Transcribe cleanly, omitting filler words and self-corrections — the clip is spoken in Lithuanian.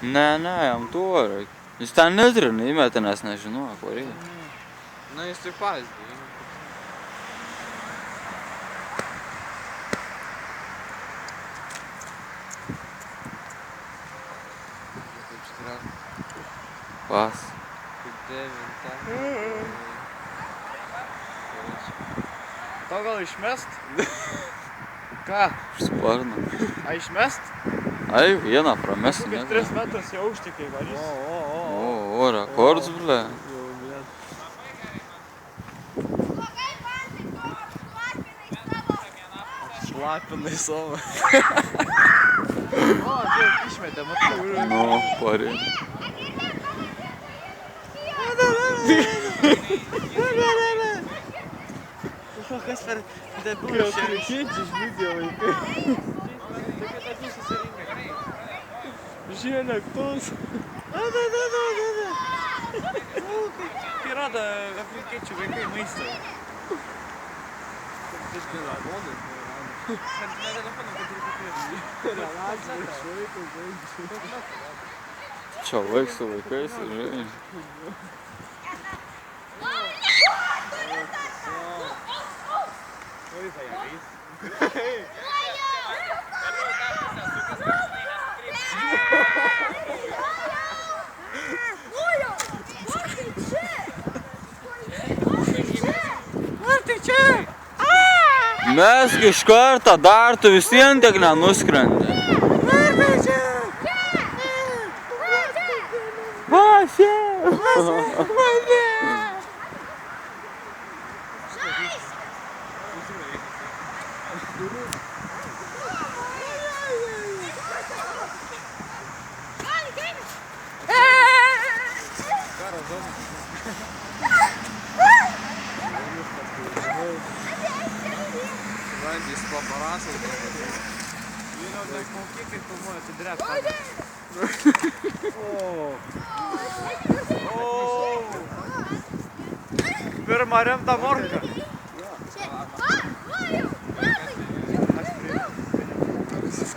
Ne, jam to reikia. Jis ten netrina įmetė, nes nežinojo, ko reikia. Na, jis tik pavyzdį. Pas. Kaip 9. Tau gal išmest? Ką? Sparną. A išmest? Ai, vieną pramesti. Kokias 3 metrus jau aukštikai varys. O, rekords, ble. Šlapinai savo. O, taip, išmetė, matai. Nu, parė. Kas per debilų šiandien? Kėčiai žlydė vaikai. Žienė, aktus. Kai rado afrikiečių vaikai maistą. Čia vaiks su vaikais, žinai. Mesk iš karto, dar tu vis vien tiek nenuskrendi. Vasė! Randys paparasas. Vyriau, tai kokie kaip filmuoja, tai drep. Pirmą remtą morką.